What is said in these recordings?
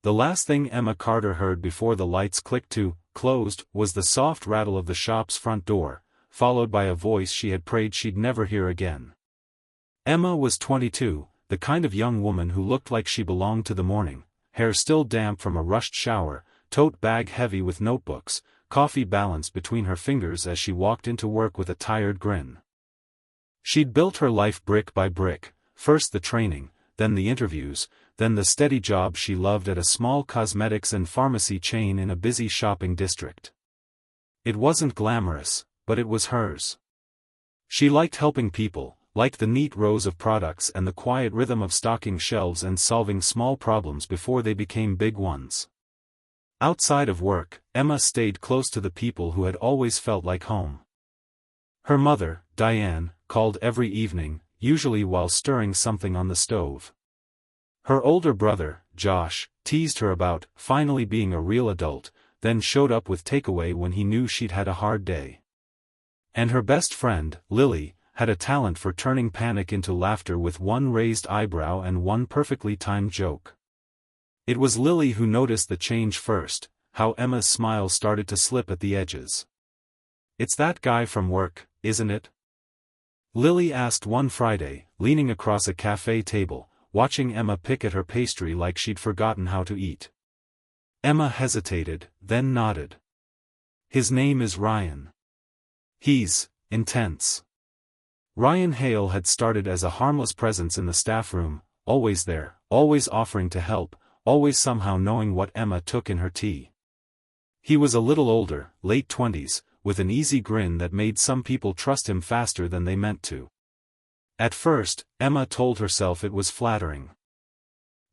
The last thing Emma Carter heard before the lights clicked to closed was the soft rattle of the shop's front door, followed by a voice she had prayed she'd never hear again. Emma was 22, the kind of young woman who looked like she belonged to the morning, hair still damp from a rushed shower, tote bag heavy with notebooks, coffee balanced between her fingers as she walked into work with a tired grin. She'd built her life brick by brick, first the training, then the interviews, then the steady job she loved at a small cosmetics and pharmacy chain in a busy shopping district. It wasn't glamorous, but it was hers. She liked helping people, liked the neat rows of products and the quiet rhythm of stocking shelves and solving small problems before they became big ones. Outside of work, Emma stayed close to the people who had always felt like home. Her mother, Diane, called every evening, usually while stirring something on the stove. Her older brother, Josh, teased her about finally being a real adult, then showed up with takeaway when he knew she'd had a hard day. And her best friend, Lily, had a talent for turning panic into laughter with one raised eyebrow and one perfectly timed joke. It was Lily who noticed the change first, how Emma's smile started to slip at the edges. "It's that guy from work, isn't it?" Lily asked one Friday, leaning across a cafe table, watching Emma pick at her pastry like she'd forgotten how to eat. Emma hesitated, then nodded. "His name is Ryan. He's intense." Ryan Hale had started as a harmless presence in the staff room, always there, always offering to help, always somehow knowing what Emma took in her tea. He was a little older, late 20s, with an easy grin that made some people trust him faster than they meant to. At first, Emma told herself it was flattering.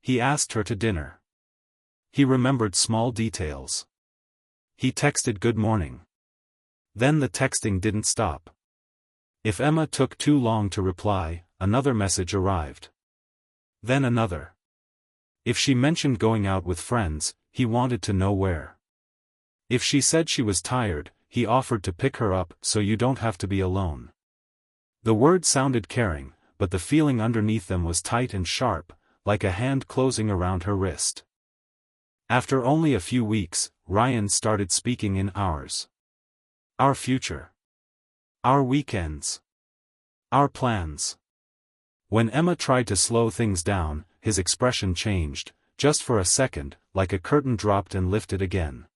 He asked her to dinner. He remembered small details. He texted good morning. Then the texting didn't stop. If Emma took too long to reply, another message arrived. Then another. If she mentioned going out with friends, he wanted to know where. If she said she was tired, he offered to pick her up so you don't have to be alone. The words sounded caring, but the feeling underneath them was tight and sharp, like a hand closing around her wrist. After only a few weeks, Ryan started speaking in hours. Our future. Our weekends. Our plans. When Emma tried to slow things down, his expression changed, just for a second, like a curtain dropped and lifted again.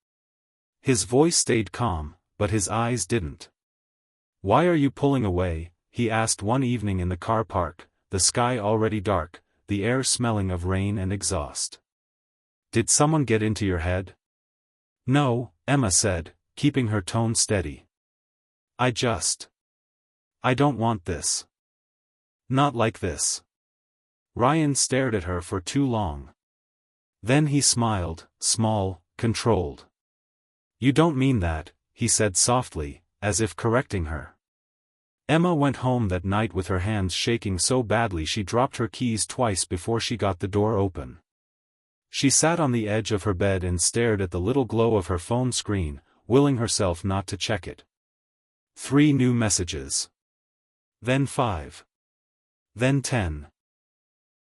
His voice stayed calm, but his eyes didn't. "Why are you pulling away?" he asked one evening in the car park, the sky already dark, the air smelling of rain and exhaust. "Did someone get into your head?" "No," Emma said, keeping her tone steady. I don't want this. Not like this." Ryan stared at her for too long. Then he smiled, small, controlled. "You don't mean that," he said softly, as if correcting her. Emma went home that night with her hands shaking so badly she dropped her keys twice before she got the door open. She sat on the edge of her bed and stared at the little glow of her phone screen, willing herself not to check it. 3 new messages. Then 5. Then 10.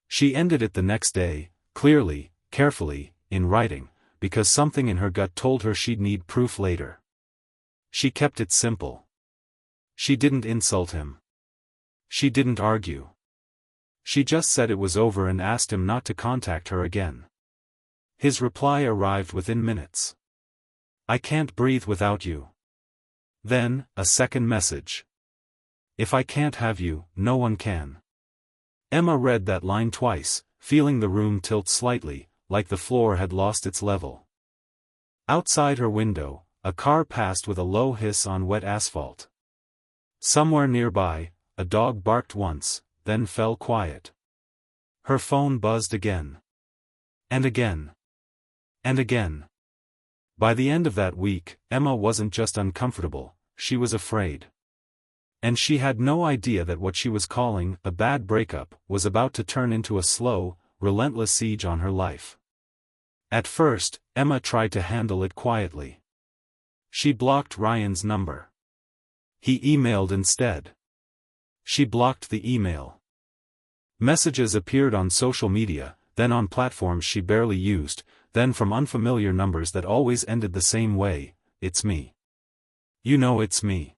She ended it the next day, clearly, carefully, in writing, because something in her gut told her she'd need proof later. She kept it simple. She didn't insult him. She didn't argue. She just said it was over and asked him not to contact her again. His reply arrived within minutes. "I can't breathe without you." Then, a second message. "If I can't have you, no one can." Emma read that line twice, feeling the room tilt slightly, like the floor had lost its level. Outside her window, a car passed with a low hiss on wet asphalt. Somewhere nearby, a dog barked once, then fell quiet. Her phone buzzed again. And again. And again. By the end of that week, Emma wasn't just uncomfortable, she was afraid. And she had no idea that what she was calling a bad breakup was about to turn into a slow, relentless siege on her life. At first, Emma tried to handle it quietly. She blocked Ryan's number. He emailed instead. She blocked the email. Messages appeared on social media, then on platforms she barely used, then from unfamiliar numbers that always ended the same way, "It's me. You know it's me."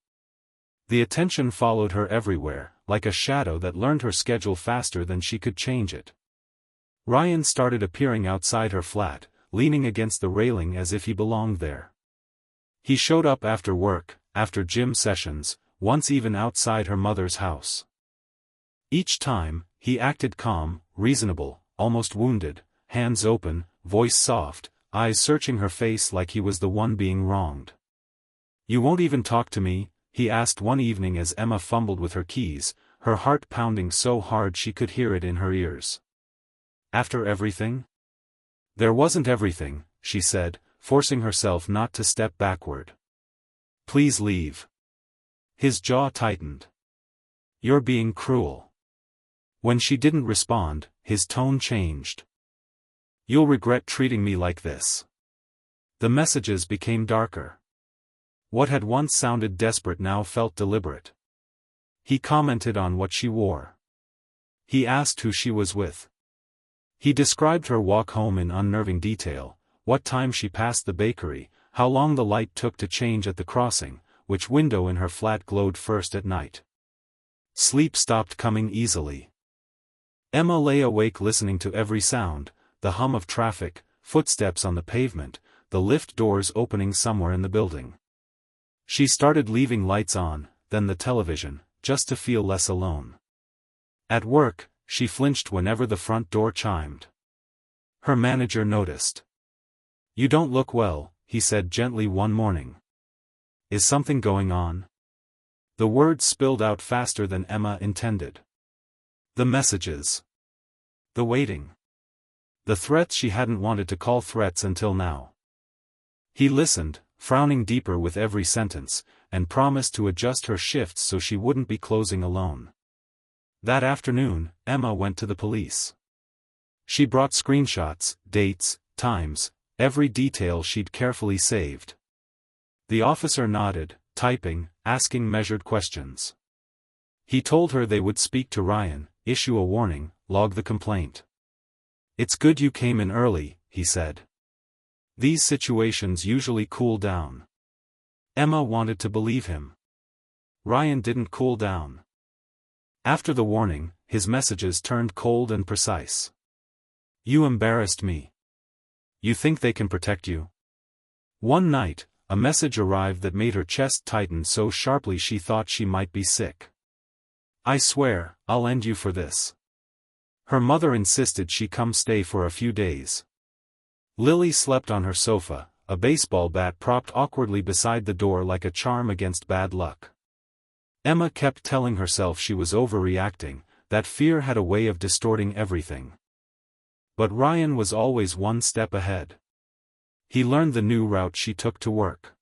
The attention followed her everywhere, like a shadow that learned her schedule faster than she could change it. Ryan started appearing outside her flat, leaning against the railing as if he belonged there. He showed up after work, after gym sessions, once even outside her mother's house. Each time, he acted calm, reasonable, almost wounded, hands open, voice soft, eyes searching her face like he was the one being wronged. "You won't even talk to me?" he asked one evening as Emma fumbled with her keys, her heart pounding so hard she could hear it in her ears. "After everything?" "There wasn't everything," she said, forcing herself not to step backward. "Please leave." His jaw tightened. "You're being cruel." When she didn't respond, his tone changed. "You'll regret treating me like this." The messages became darker. What had once sounded desperate now felt deliberate. He commented on what she wore. He asked who she was with. He described her walk home in unnerving detail, what time she passed the bakery, how long the light took to change at the crossing, which window in her flat glowed first at night. Sleep stopped coming easily. Emma lay awake listening to every sound, the hum of traffic, footsteps on the pavement, the lift doors opening somewhere in the building. She started leaving lights on, then the television, just to feel less alone. At work, she flinched whenever the front door chimed. Her manager noticed. "You don't look well," he said gently one morning. "Is something going on?" The words spilled out faster than Emma intended. The messages. The waiting. The threats she hadn't wanted to call threats until now. He listened, frowning deeper with every sentence, and promised to adjust her shifts so she wouldn't be closing alone. That afternoon, Emma went to the police. She brought screenshots, dates, times, every detail she'd carefully saved. The officer nodded, typing, asking measured questions. He told her they would speak to Ryan, issue a warning, log the complaint. "It's good you came in early," he said. "These situations usually cool down." Emma wanted to believe him. Ryan didn't cool down. After the warning, his messages turned cold and precise. "You embarrassed me. You think they can protect you?" One night, a message arrived that made her chest tighten so sharply she thought she might be sick. "I swear, I'll end you for this." Her mother insisted she come stay for a few days. Lily slept on her sofa, a baseball bat propped awkwardly beside the door like a charm against bad luck. Emma kept telling herself she was overreacting, that fear had a way of distorting everything. But Ryan was always one step ahead. He learned the new route she took to work.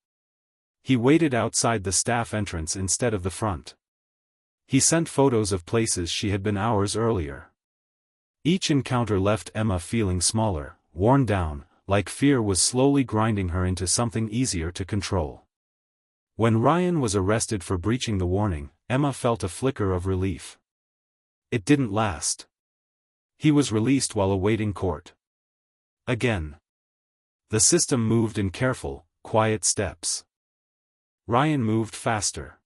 He waited outside the staff entrance instead of the front. He sent photos of places she had been hours earlier. Each encounter left Emma feeling smaller, worn down, like fear was slowly grinding her into something easier to control. When Ryan was arrested for breaching the warning, Emma felt a flicker of relief. It didn't last. He was released while awaiting court. Again. The system moved in careful, quiet steps. Ryan moved faster.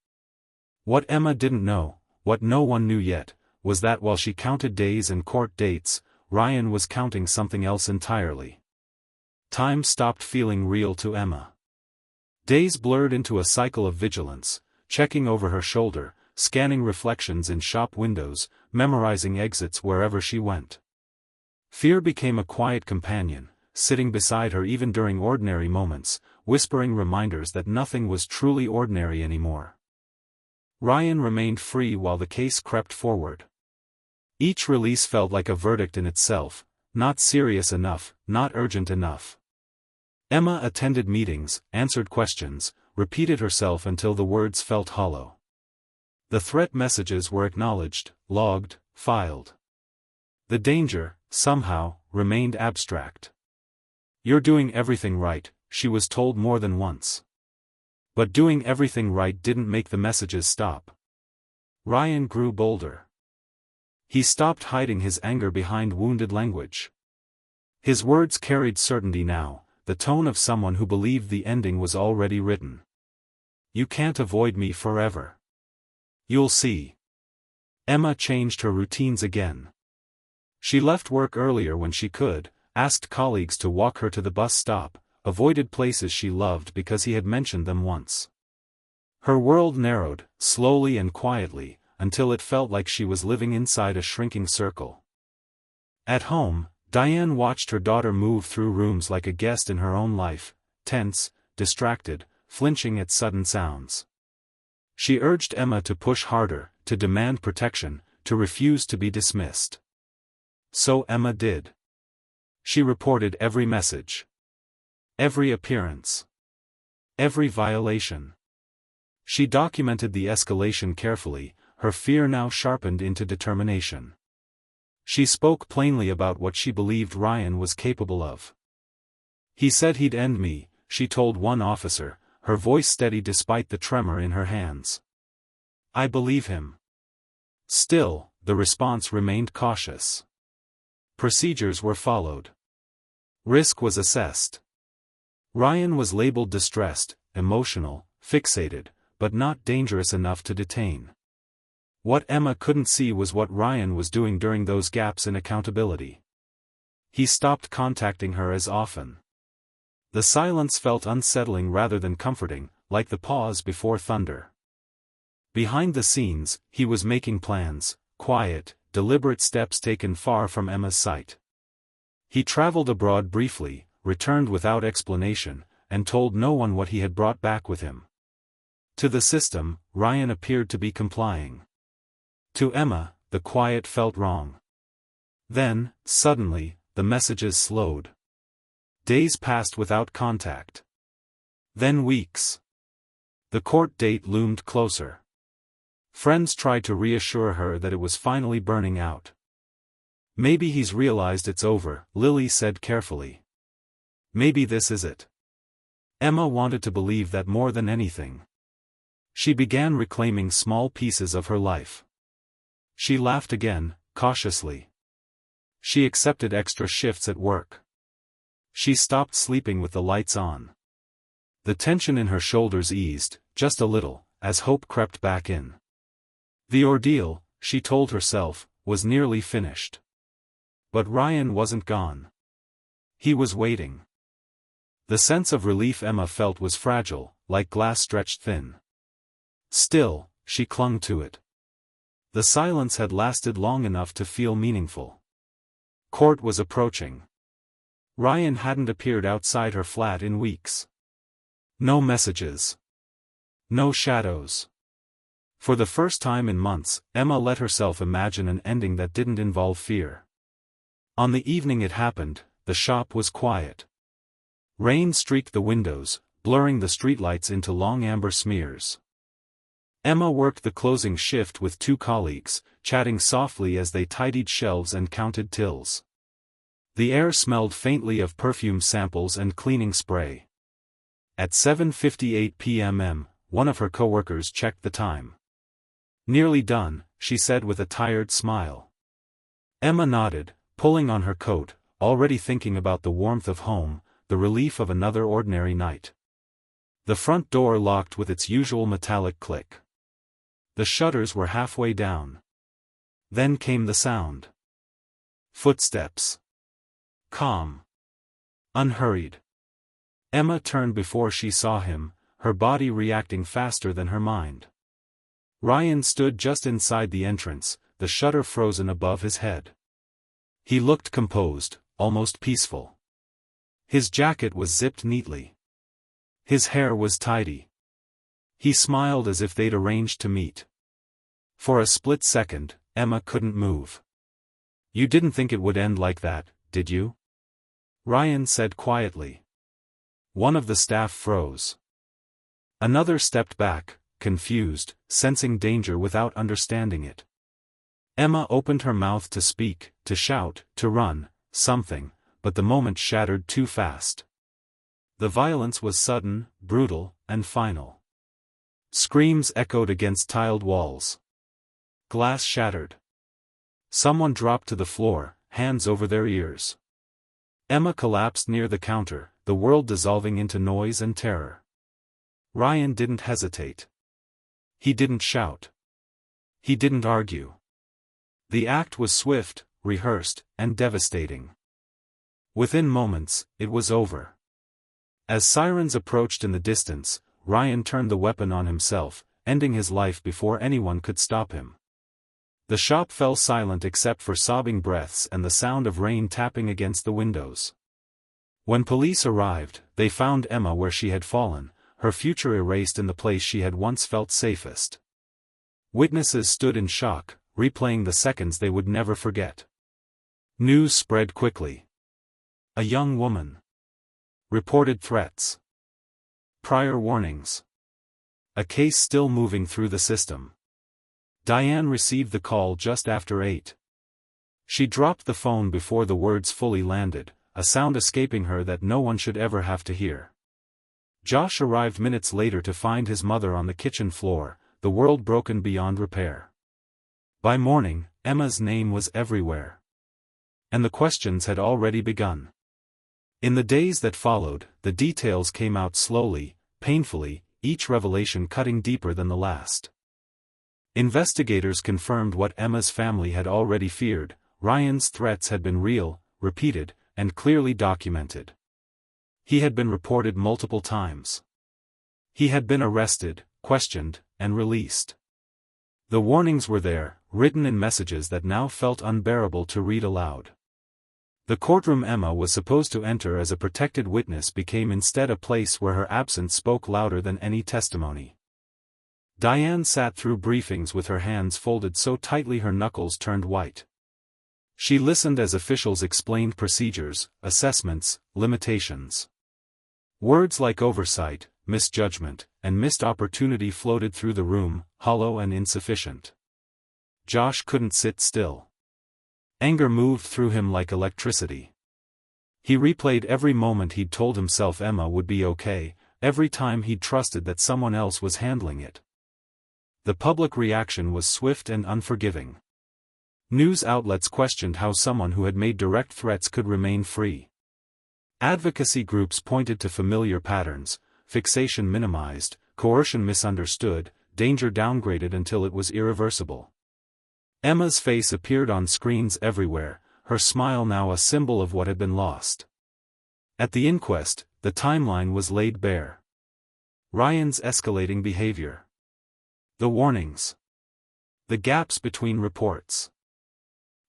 What Emma didn't know, what no one knew yet, was that while she counted days and court dates, Ryan was counting something else entirely. Time stopped feeling real to Emma. Days blurred into a cycle of vigilance, checking over her shoulder, scanning reflections in shop windows, memorizing exits wherever she went. Fear became a quiet companion, sitting beside her even during ordinary moments, whispering reminders that nothing was truly ordinary anymore. Ryan remained free while the case crept forward. Each release felt like a verdict in itself, not serious enough, not urgent enough. Emma attended meetings, answered questions, repeated herself until the words felt hollow. The threat messages were acknowledged, logged, filed. The danger, somehow, remained abstract. "You're doing everything right," she was told more than once. But doing everything right didn't make the messages stop. Ryan grew bolder. He stopped hiding his anger behind wounded language. His words carried certainty now, the tone of someone who believed the ending was already written. You can't avoid me forever. You'll see. Emma changed her routines again. She left work earlier when she could, asked colleagues to walk her to the bus stop, avoided places she loved because he had mentioned them once. Her world narrowed, slowly and quietly, until it felt like she was living inside a shrinking circle. At home, Diane watched her daughter move through rooms like a guest in her own life, tense, distracted, flinching at sudden sounds. She urged Emma to push harder, to demand protection, to refuse to be dismissed. So Emma did. She reported every message. Every appearance. Every violation. She documented the escalation carefully, her fear now sharpened into determination. She spoke plainly about what she believed Ryan was capable of. He said he'd end me, she told one officer, her voice steady despite the tremor in her hands. I believe him. Still, the response remained cautious. Procedures were followed. Risk was assessed. Ryan was labeled distressed, emotional, fixated, but not dangerous enough to detain. What Emma couldn't see was what Ryan was doing during those gaps in accountability. He stopped contacting her as often. The silence felt unsettling rather than comforting, like the pause before thunder. Behind the scenes, he was making plans, quiet, deliberate steps taken far from Emma's sight. He traveled abroad briefly, returned without explanation, and told no one what he had brought back with him. To the system, Ryan appeared to be complying. To Emma, the quiet felt wrong. Then, suddenly, the messages slowed. Days passed without contact. Then weeks. The court date loomed closer. Friends tried to reassure her that it was finally burning out. Maybe he's realized it's over, Lily said carefully. Maybe this is it. Emma wanted to believe that more than anything. She began reclaiming small pieces of her life. She laughed again, cautiously. She accepted extra shifts at work. She stopped sleeping with the lights on. The tension in her shoulders eased, just a little, as hope crept back in. The ordeal, she told herself, was nearly finished. But Ryan wasn't gone. He was waiting. The sense of relief Emma felt was fragile, like glass stretched thin. Still, she clung to it. The silence had lasted long enough to feel meaningful. Court was approaching. Ryan hadn't appeared outside her flat in weeks. No messages. No shadows. For the first time in months, Emma let herself imagine an ending that didn't involve fear. On the evening it happened, the shop was quiet. Rain streaked the windows, blurring the streetlights into long amber smears. Emma worked the closing shift with two colleagues, chatting softly as they tidied shelves and counted tills. The air smelled faintly of perfume samples and cleaning spray. At 7:58 p.m., one of her coworkers checked the time. Nearly done, she said with a tired smile. Emma nodded, pulling on her coat, already thinking about the warmth of home, the relief of another ordinary night. The front door locked with its usual metallic click. The shutters were halfway down. Then came the sound. Footsteps. Calm. Unhurried. Emma turned before she saw him, her body reacting faster than her mind. Ryan stood just inside the entrance, the shutter frozen above his head. He looked composed, almost peaceful. His jacket was zipped neatly. His hair was tidy. He smiled as if they'd arranged to meet. For a split second, Emma couldn't move. You didn't think it would end like that, did you? Ryan said quietly. One of the staff froze. Another stepped back, confused, sensing danger without understanding it. Emma opened her mouth to speak, to shout, to run, something, but the moment shattered too fast. The violence was sudden, brutal, and final. Screams echoed against tiled walls. Glass shattered. Someone dropped to the floor, hands over their ears. Emma collapsed near the counter, the world dissolving into noise and terror. Ryan didn't hesitate. He didn't shout. He didn't argue. The act was swift, rehearsed, and devastating. Within moments, it was over. As sirens approached in the distance, Ryan turned the weapon on himself, ending his life before anyone could stop him. The shop fell silent except for sobbing breaths and the sound of rain tapping against the windows. When police arrived, they found Emma where she had fallen, her future erased in the place she had once felt safest. Witnesses stood in shock, replaying the seconds they would never forget. News spread quickly. A young woman. Reported threats. Prior warnings. A case still moving through the system. Diane received the call just after 8. She dropped the phone before the words fully landed, a sound escaping her that no one should ever have to hear. Josh arrived minutes later to find his mother on the kitchen floor, the world broken beyond repair. By morning, Emma's name was everywhere. And the questions had already begun. In the days that followed, the details came out slowly, painfully, each revelation cutting deeper than the last. Investigators confirmed what Emma's family had already feared: Ryan's threats had been real, repeated, and clearly documented. He had been reported multiple times. He had been arrested, questioned, and released. The warnings were there, written in messages that now felt unbearable to read aloud. The courtroom Emma was supposed to enter as a protected witness became instead a place where her absence spoke louder than any testimony. Diane sat through briefings with her hands folded so tightly her knuckles turned white. She listened as officials explained procedures, assessments, limitations. Words like oversight, misjudgment, and missed opportunity floated through the room, hollow and insufficient. Josh couldn't sit still. Anger moved through him like electricity. He replayed every moment he'd told himself Emma would be okay, every time he'd trusted that someone else was handling it. The public reaction was swift and unforgiving. News outlets questioned how someone who had made direct threats could remain free. Advocacy groups pointed to familiar patterns: fixation minimized, coercion misunderstood, danger downgraded until it was irreversible. Emma's face appeared on screens everywhere, her smile now a symbol of what had been lost. At the inquest, the timeline was laid bare. Ryan's escalating behavior. The warnings. The gaps between reports.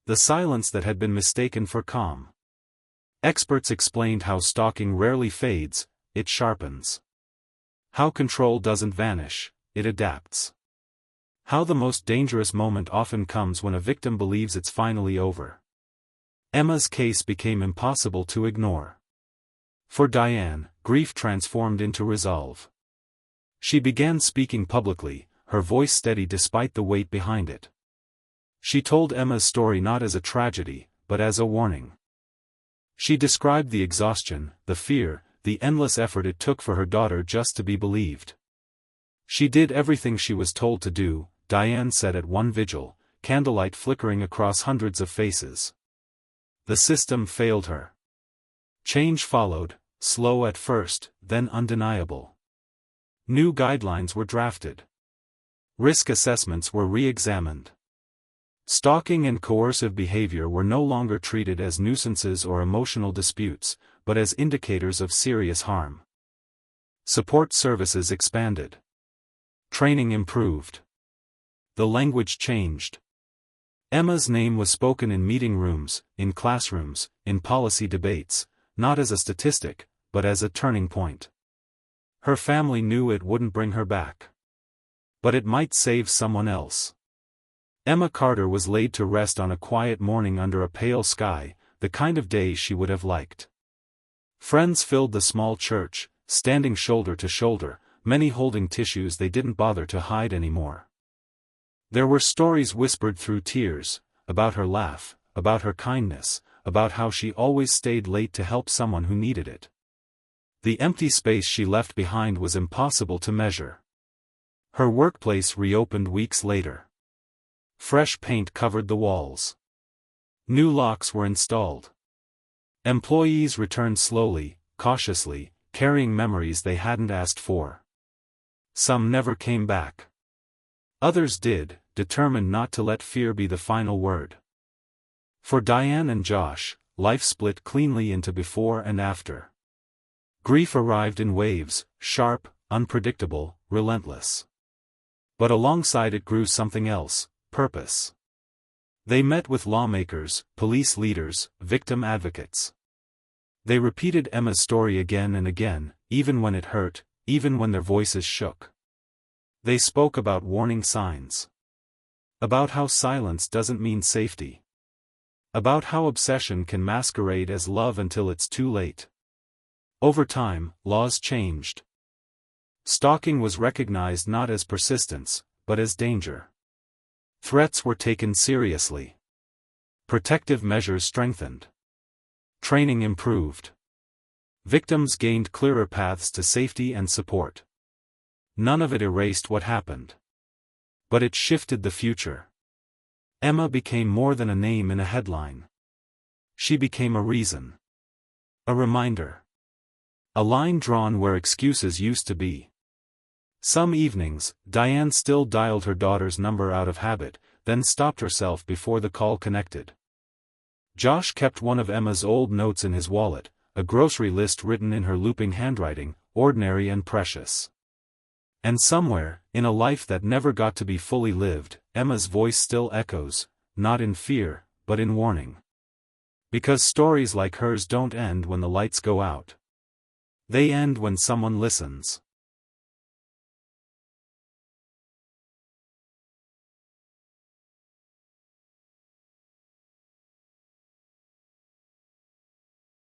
The silence that had been mistaken for calm. Experts explained how stalking rarely fades, it sharpens. How control doesn't vanish, it adapts. How the most dangerous moment often comes when a victim believes it's finally over. Emma's case became impossible to ignore. For Diane, grief transformed into resolve. She began speaking publicly, her voice steady despite the weight behind it. She told Emma's story not as a tragedy, but as a warning. She described the exhaustion, the fear, the endless effort it took for her daughter just to be believed. She did everything she was told to do, Diane said at one vigil, candlelight flickering across hundreds of faces. The system failed her. Change followed, slow at first, then undeniable. New guidelines were drafted. Risk assessments were re-examined. Stalking and coercive behavior were no longer treated as nuisances or emotional disputes, but as indicators of serious harm. Support services expanded. Training improved. The language changed. Emma's name was spoken in meeting rooms, in classrooms, in policy debates, not as a statistic, but as a turning point. Her family knew it wouldn't bring her back. But it might save someone else. Emma Carter was laid to rest on a quiet morning under a pale sky, the kind of day she would have liked. Friends filled the small church, standing shoulder to shoulder, many holding tissues they didn't bother to hide anymore. There were stories whispered through tears, about her laugh, about her kindness, about how she always stayed late to help someone who needed it. The empty space she left behind was impossible to measure. Her workplace reopened weeks later. Fresh paint covered the walls. New locks were installed. Employees returned slowly, cautiously, carrying memories they hadn't asked for. Some never came back. Others did, determined not to let fear be the final word. For Diane and Josh, life split cleanly into before and after. Grief arrived in waves, sharp, unpredictable, relentless. But alongside it grew something else, purpose. They met with lawmakers, police leaders, victim advocates. They repeated Emma's story again and again, even when it hurt, even when their voices shook. They spoke about warning signs. About how silence doesn't mean safety. About how obsession can masquerade as love until it's too late. Over time, laws changed. Stalking was recognized not as persistence, but as danger. Threats were taken seriously. Protective measures strengthened. Training improved. Victims gained clearer paths to safety and support. None of it erased what happened. But it shifted the future. Emma became more than a name in a headline. She became a reason. A reminder. A line drawn where excuses used to be. Some evenings, Diane still dialed her daughter's number out of habit, then stopped herself before the call connected. Josh kept one of Emma's old notes in his wallet, a grocery list written in her looping handwriting, ordinary and precious. And somewhere, in a life that never got to be fully lived, Emma's voice still echoes, not in fear, but in warning. Because stories like hers don't end when the lights go out. They end when someone listens.